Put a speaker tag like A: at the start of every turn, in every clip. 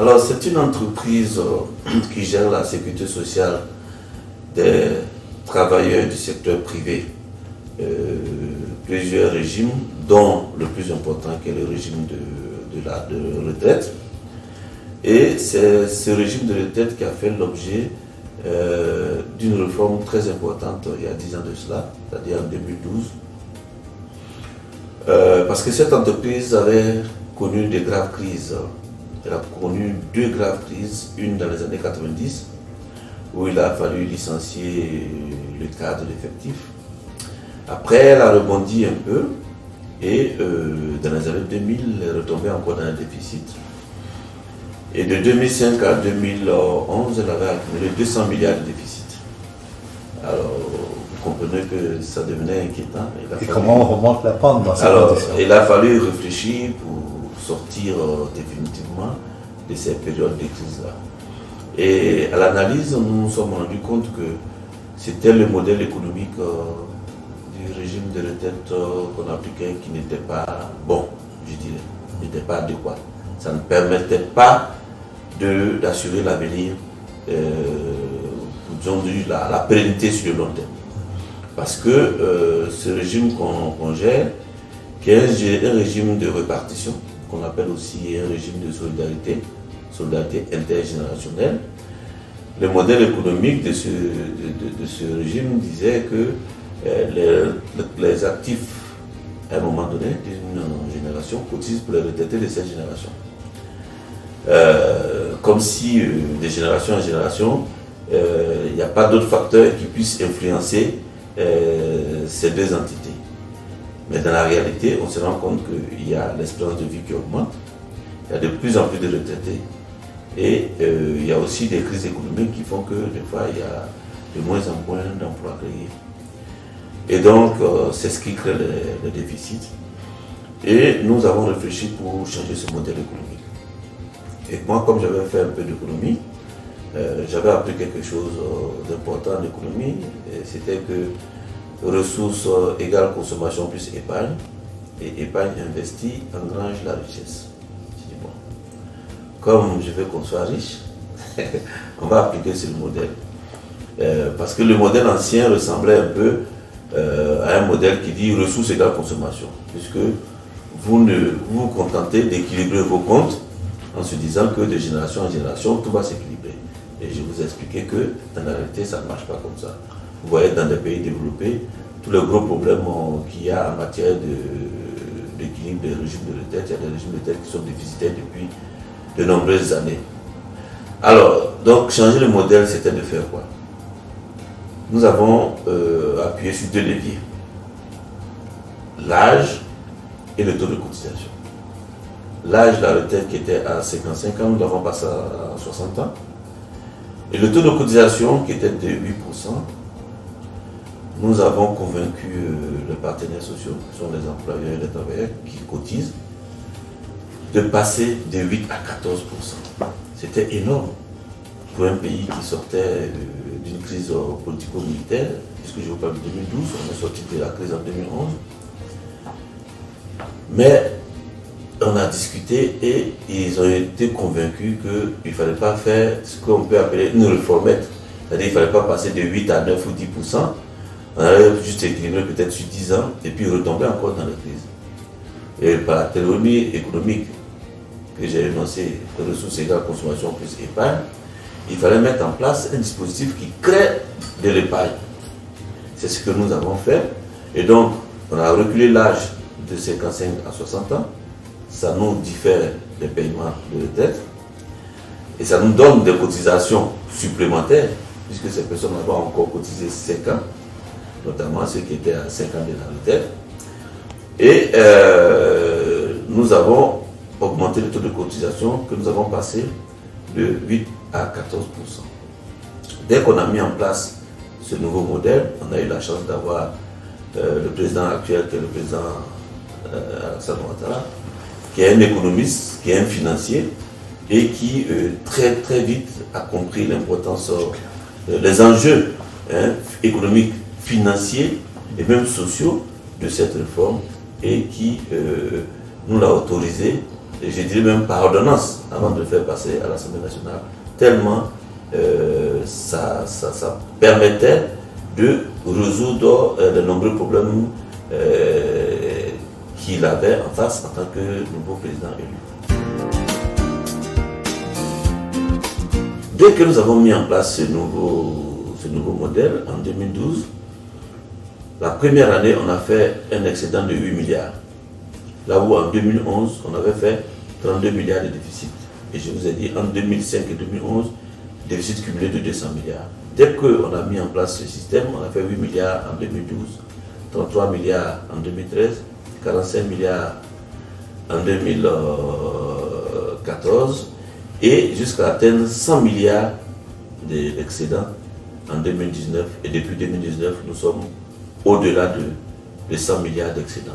A: Alors, c'est une entreprise qui gère la sécurité sociale des travailleurs du secteur privé. Plusieurs régimes, dont le plus important qui est le régime de retraite. Et c'est ce régime de retraite qui a fait l'objet d'une réforme très importante il y a 10 ans de cela, c'est-à-dire en 2012. Parce que cette entreprise avait connu de graves crises. Elle a connu 2 graves crises, une dans les années 90, où il a fallu licencier le cadre d'effectifs. Après, elle a rebondi un peu, et dans les années 2000, elle est retombée encore dans un déficit. Et de 2005 à 2011, elle avait accumulé 200 milliards de déficit. Alors, vous comprenez que ça devenait inquiétant.
B: Comment on remonte la pente dans cette condition?
A: Il a fallu réfléchir pour sortir définitivement de ces périodes de crise-là. Et à l'analyse, nous nous sommes rendus compte que c'était le modèle économique du régime de retraite qu'on appliquait qui n'était pas bon, je dirais, n'était pas adéquat. Ça ne permettait pas d'assurer l'avenir, la pérennité sur le long terme. Parce que ce régime qu'on gère, qui est un régime de répartition, qu'on appelle aussi un régime de solidarité intergénérationnelle, le modèle économique de ce régime disait que les actifs, à un moment donné, d'une génération, cotisent pour les retraités de cette génération. Comme si, de génération en génération, il n'y a pas d'autres facteurs qui puissent influencer ces deux entités. Mais dans la réalité, on se rend compte qu'il y a l'espérance de vie qui augmente, il y a de plus en plus de retraités, et il y a aussi des crises économiques qui font que des fois il y a de moins en moins d'emplois créés. Et donc c'est ce qui crée le déficit. Et nous avons réfléchi pour changer ce modèle économique. Et moi, comme j'avais fait un peu d'économie, j'avais appris quelque chose d'important en économie, c'était que ressources égale consommation plus épargne, et épargne investie engrange la richesse. Je dis bon, comme je veux qu'on soit riche, on va appliquer ce modèle. Parce que le modèle ancien ressemblait un peu à un modèle qui dit ressources égale consommation, puisque vous vous contentez d'équilibrer vos comptes en se disant que de génération en génération, tout va s'équilibrer. Et je vous ai expliqué que dans la réalité, ça ne marche pas comme ça. Vous voyez, dans des pays développés, tous les gros problèmes qu'il y a en matière d'équilibre des régimes de retraite, il y a des régimes de retraite qui sont déficitaires depuis de nombreuses années. Alors, donc, changer le modèle, c'était de faire quoi? Nous avons appuyé sur 2 leviers. L'âge et le taux de cotisation. L'âge de la retraite qui était à 55 ans, nous l'avons passé à 60 ans. Et le taux de cotisation qui était de 8%, nous avons convaincu les partenaires sociaux, qui sont les employeurs et les travailleurs qui cotisent, de passer de 8 à 14%. C'était énorme pour un pays qui sortait d'une crise politico-militaire, puisque je vous parle de 2012, on est sorti de la crise en 2011. Mais on a discuté et ils ont été convaincus qu'il ne fallait pas faire ce qu'on peut appeler une réformette. C'est-à-dire qu'il ne fallait pas passer de 8 à 9 ou 10%. On allait juste équilibrer peut-être sur 10 ans et puis retomber encore dans la crise. Et par la théorie économique que j'ai énoncée, ressources égales consommation plus épargne, il fallait mettre en place un dispositif qui crée de l'épargne. C'est ce que nous avons fait. Et donc, on a reculé l'âge de 55 à 60 ans. Ça nous diffère des paiements de retraite. Et ça nous donne des cotisations supplémentaires, puisque ces personnes vont encore cotiser 5 ans, notamment ceux qui étaient à 5 ans de la retraite. Et nous avons augmenté le taux de cotisation que nous avons passé de 8 à 14%. Dès qu'on a mis en place ce nouveau modèle, on a eu la chance d'avoir le président actuel, qui est le président Alassane Ouattara, qui est un économiste, qui est un financier, et qui très très vite a compris l'importance, les enjeux économiques, financiers et même sociaux de cette réforme, et qui nous l'a autorisé et je dirais même par ordonnance, avant de le faire passer à l'Assemblée nationale, tellement ça permettait de résoudre les nombreux problèmes qu'il avait en face en tant que nouveau président élu. Dès que nous avons mis en place ce nouveau modèle en 2012, la première année, on a fait un excédent de 8 milliards. Là où en 2011, on avait fait 32 milliards de déficit. Et je vous ai dit, en 2005 et 2011, déficit cumulé de 200 milliards. Dès qu'on a mis en place ce système, on a fait 8 milliards en 2012, 33 milliards en 2013, 45 milliards en 2014, et jusqu'à atteindre 100 milliards d'excédents en 2019. Et depuis 2019, nous sommes au-delà de 100 milliards d'excédents.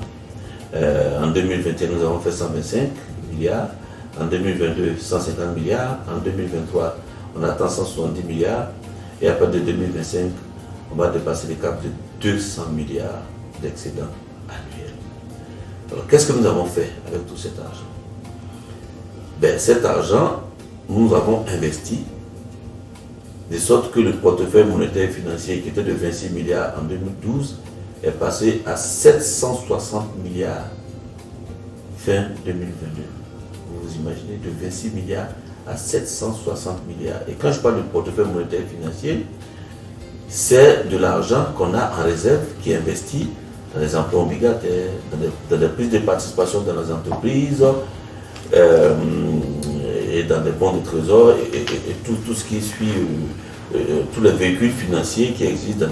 A: En 2021, nous avons fait 125 milliards. En 2022, 150 milliards. En 2023, on attend 170 milliards. Et à partir de 2025, on va dépasser le cap de 200 milliards d'excédents annuels. Alors, qu'est-ce que nous avons fait avec tout cet argent? Cet argent, nous avons investi de sorte que le portefeuille monétaire et financier qui était de 26 milliards en 2012 est passé à 760 milliards fin 2022. Vous vous imaginez, de 26 milliards à 760 milliards. Et quand je parle de portefeuille monétaire et financier, c'est de l'argent qu'on a en réserve qui est investi dans les emprunts obligataires, dans des prises de participation dans les entreprises, et dans les bons de trésor et tout ce qui suit, tous les véhicules financiers qui existent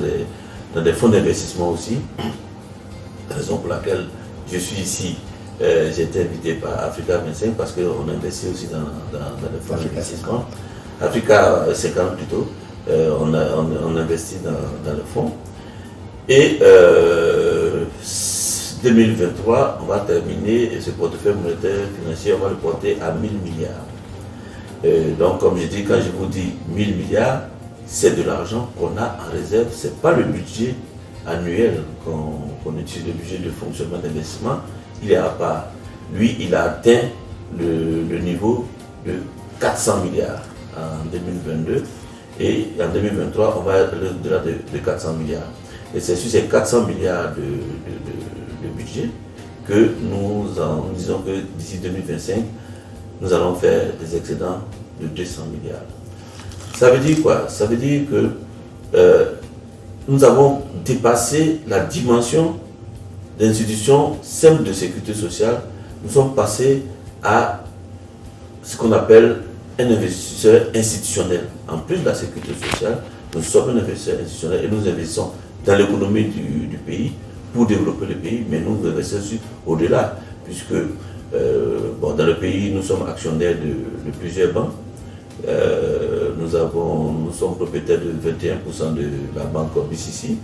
A: dans des fonds d'investissement aussi. La raison pour laquelle je suis ici, j'ai été invité par Africa 25 parce qu'on investit aussi dans les fonds d'investissement. Africa 50 plutôt, on investit dans les fonds. Et 2023, on va terminer ce portefeuille monétaire financier, on va le porter à 1000 milliards. Donc, comme je dis, quand je vous dis 1000 milliards, c'est de l'argent qu'on a en réserve, ce n'est pas le budget annuel qu'on utilise, le budget de fonctionnement d'investissement, il est à part. Lui, il a atteint le niveau de 400 milliards en 2022 et en 2023, on va aller au-delà de 400 milliards. Et c'est sur ces 400 milliards de budget que nous disons que d'ici 2025, nous allons faire des excédents de 200 milliards. Ça veut dire quoi? Ça veut dire que nous avons dépassé la dimension d'institutions simples de sécurité sociale. Nous sommes passés à ce qu'on appelle un investisseur institutionnel. En plus de la sécurité sociale, nous sommes un investisseur institutionnel et nous investissons dans l'économie du pays pour développer le pays, mais nous investissons au-delà, puisque dans le pays, nous sommes actionnaires de plusieurs banques. Nous sommes propriétaires de 21% de la banque BCC,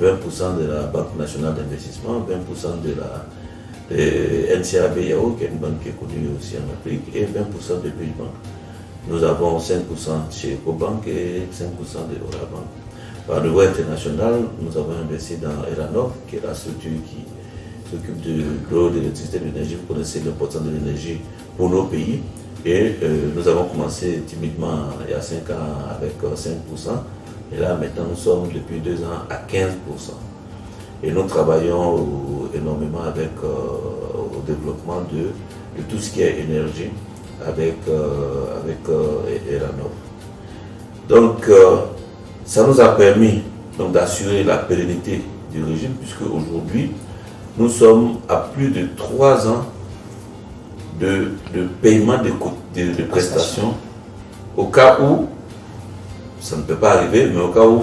A: 20% de la Banque nationale d'investissement, 20% de la NCA BAO, qui est une banque qui est connue aussi en Afrique, et 20% de Bank. Nous avons 5% chez Ecobank et 5% de Orabank. Par niveau international, nous avons investi dans Eranov, qui est la structure qui s'occupe de l'eau, de l'électricité, de l'énergie. Vous connaissez l'importance de l'énergie pour nos pays. Et nous avons commencé timidement il y a 5 ans avec 5%. Et là, maintenant, nous sommes depuis 2 ans à 15%. Et nous travaillons énormément avec au développement de tout ce qui est énergie avec Eranov. Donc, ça nous a permis d'assurer la pérennité du régime, puisque aujourd'hui, nous sommes à plus de 3 ans de paiement de prestations, au cas où, ça ne peut pas arriver, mais au cas où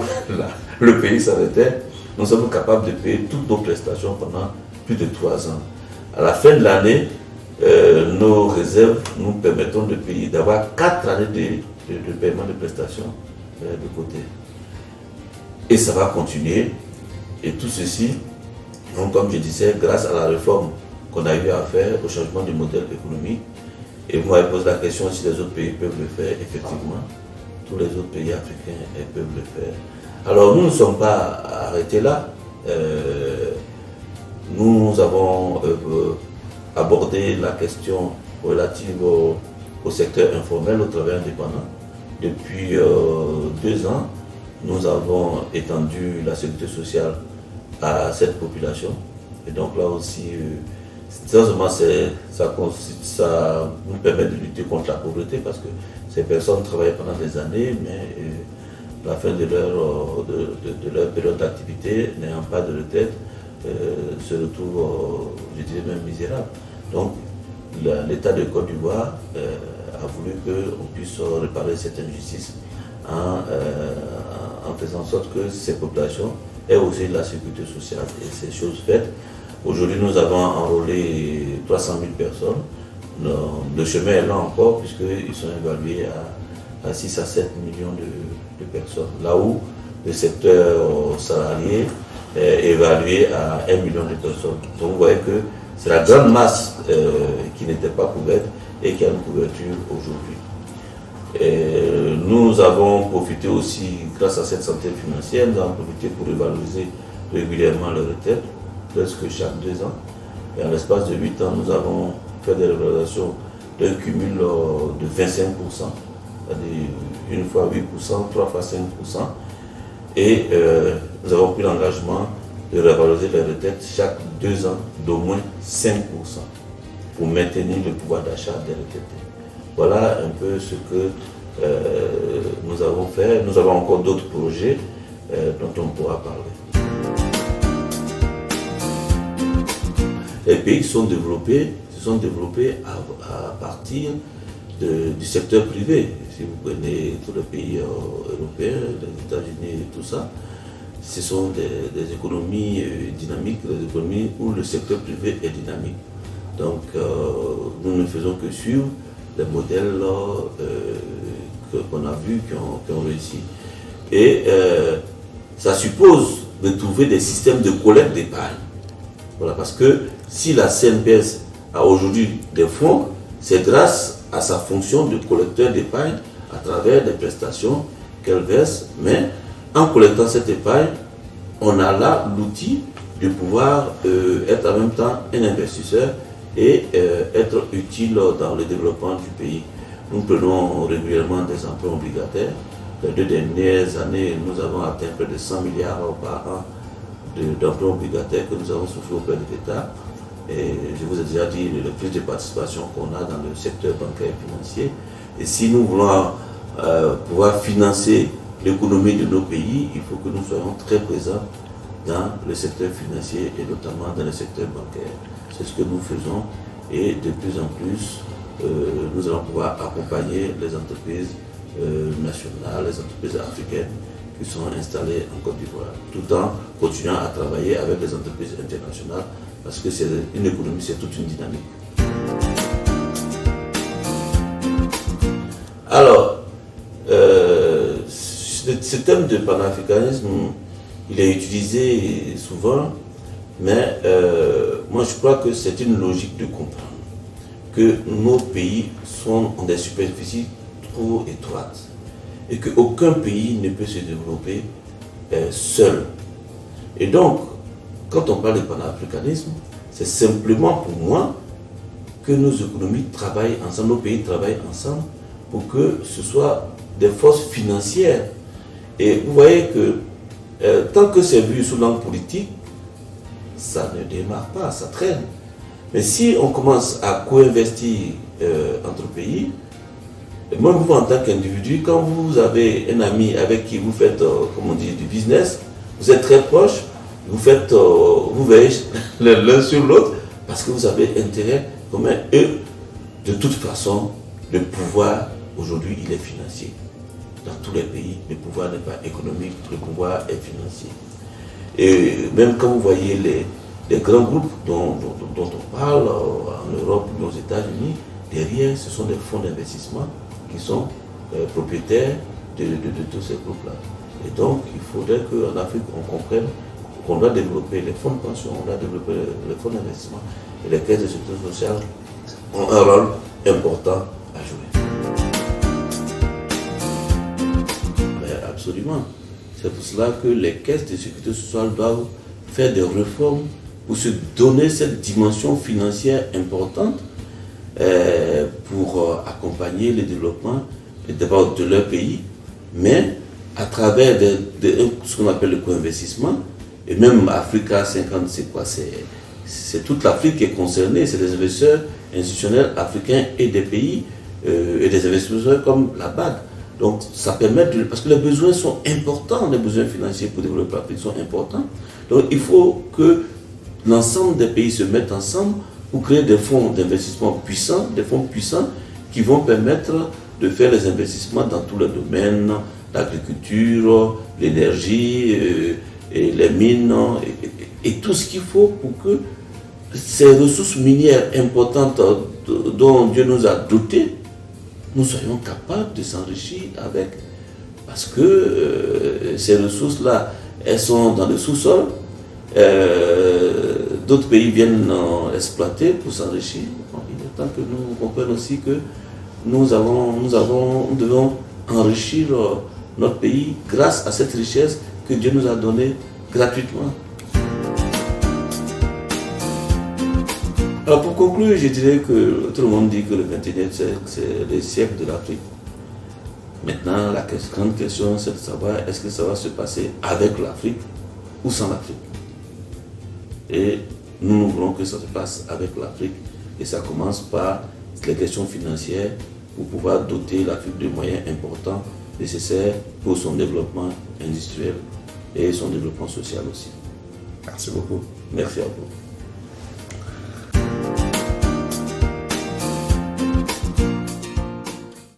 A: le pays s'arrêtait, nous sommes capables de payer toutes nos prestations pendant plus de 3 ans. À la fin de l'année, nos réserves nous permettront de payer, d'avoir 4 années de paiement de prestations de côté. Et ça va continuer. Et tout ceci, donc, comme je disais, grâce à la réforme qu'on a eu à faire, au changement du modèle économique. Et vous m'avez posé la question si les autres pays peuvent le faire. Effectivement, tous les autres pays africains peuvent le faire. Alors nous ne sommes pas arrêtés là. Nous avons abordé la question relative au secteur informel, au travail indépendant. Depuis 2 ans, nous avons étendu la sécurité sociale à cette population. Et donc là aussi, ça nous permet de lutter contre la pauvreté parce que ces personnes travaillent pendant des années, mais à la fin de leur période d'activité, n'ayant pas de retraite, se retrouvent, je dirais même, misérables. Donc l'État de Côte d'Ivoire a voulu qu'on puisse réparer cette injustice en faisant en sorte que ces populations aient aussi de la sécurité sociale. Et ces choses faites. Aujourd'hui, nous avons enrôlé 300 000 personnes. Le chemin est lent encore puisqu'ils sont évalués à 6 à 7 millions de personnes. Là où le secteur salarié est évalué à 1 million de personnes. Donc vous voyez que c'est la grande masse qui n'était pas couverte et qui a une couverture aujourd'hui. Nous avons profité aussi, grâce à cette santé financière, nous avons profité pour revaloriser régulièrement les retraites, presque chaque 2 ans. Et en l'espace de 8 ans, nous avons fait des revalorisations d'un cumul de 25%, c'est-à-dire une fois 8%, 3 fois 5%. Et nous avons pris l'engagement de revaloriser les retraites chaque 2 ans d'au moins 5% pour maintenir le pouvoir d'achat des retraités. Voilà un peu ce que nous avons fait. Nous avons encore d'autres projets dont on pourra parler. Les pays se sont développés à partir du secteur privé. Si vous prenez tous les pays européens, les États-Unis et tout ça, ce sont des économies dynamiques, des économies où le secteur privé est dynamique. Donc nous ne faisons que suivre les modèles qu'on a vus qui ont réussi. Et ça suppose de trouver des systèmes de collecte d'épargne. Voilà, parce que si la CNPS a aujourd'hui des fonds, c'est grâce à sa fonction de collecteur d'épargne à travers des prestations qu'elle verse. Mais en collectant cette épargne, on a là l'outil de pouvoir être en même temps un investisseur et être utile dans le développement du pays. Nous prenons régulièrement des emprunts obligataires. Les 2 dernières années, nous avons atteint près de 100 milliards par an d'emprunts obligataires que nous avons soufflé auprès de l'État. Et je vous ai déjà dit le plus de participation qu'on a dans le secteur bancaire et financier. Et si nous voulons pouvoir financer l'économie de nos pays, il faut que nous soyons très présents dans le secteur financier et notamment dans le secteur bancaire. C'est ce que nous faisons et de plus en plus, nous allons pouvoir accompagner les entreprises nationales, les entreprises africaines qui sont installées en Côte d'Ivoire, tout en continuant à travailler avec les entreprises internationales parce que c'est une économie, c'est toute une dynamique. Alors, ce thème de panafricanisme, il est utilisé souvent, mais moi je crois que c'est une logique de comprendre que nos pays ont des superficies trop étroites et qu'aucun pays ne peut se développer seul. Et donc, quand on parle de panafricanisme, c'est simplement pour moi que nos économies travaillent ensemble, nos pays travaillent ensemble pour que ce soit des forces financières. Et vous voyez que tant que c'est vu sous l'angle politique, ça ne démarre pas, ça traîne. Mais si on commence à co-investir entre pays, même vous en tant qu'individu, quand vous avez un ami avec qui vous faites, comme on dit, du business, vous êtes très proche, vous veillez l'un sur l'autre, parce que vous avez intérêt commun. Et de toute façon, le pouvoir, aujourd'hui, il est financier. Dans tous les pays, le pouvoir n'est pas économique, le pouvoir est financier. Et même quand vous voyez les grands groupes dont on parle en Europe ou aux États-Unis, derrière, ce sont des fonds d'investissement qui sont propriétaires de tous ces groupes-là. Et donc, il faudrait qu'en Afrique, on comprenne qu'on doit développer les fonds de pension, on doit développer les fonds d'investissement. Et les caisses de sécurité sociale ont un rôle important à jouer. Mais absolument. C'est pour cela que les caisses de sécurité sociale doivent faire des réformes pour se donner cette dimension financière importante pour accompagner le développement d'abord de leur pays, mais à travers ce qu'on appelle le co-investissement. Et même Africa 50, c'est quoi? C'est toute l'Afrique qui est concernée, c'est des investisseurs institutionnels africains et des pays, et des investisseurs comme la BAD. Donc ça permet parce que les besoins sont importants, les besoins financiers pour développer l'Afrique sont importants. Donc il faut que l'ensemble des pays se mettent ensemble pour créer des fonds d'investissement puissants, des fonds puissants qui vont permettre de faire les investissements dans tous les domaines, l'agriculture, l'énergie, et les mines, et tout ce qu'il faut pour que ces ressources minières importantes dont Dieu nous a dotés, nous soyons capables de s'enrichir avec. Parce que ces ressources-là, elles sont dans le sous-sol, d'autres pays viennent exploiter pour s'enrichir. Il est temps que nous comprenions aussi que nous devons enrichir notre pays grâce à cette richesse que Dieu nous a donnée gratuitement. Alors pour conclure, je dirais que tout le monde dit que le 21e siècle, c'est le siècle de l'Afrique. Maintenant, la grande question, c'est de savoir est-ce que ça va se passer avec l'Afrique ou sans l'Afrique. Et nous voulons que ça se passe avec l'Afrique. Et ça commence par les questions financières pour pouvoir doter l'Afrique de moyens importants nécessaires pour son développement industriel et son développement social aussi.
B: Merci beaucoup.
A: Merci à vous.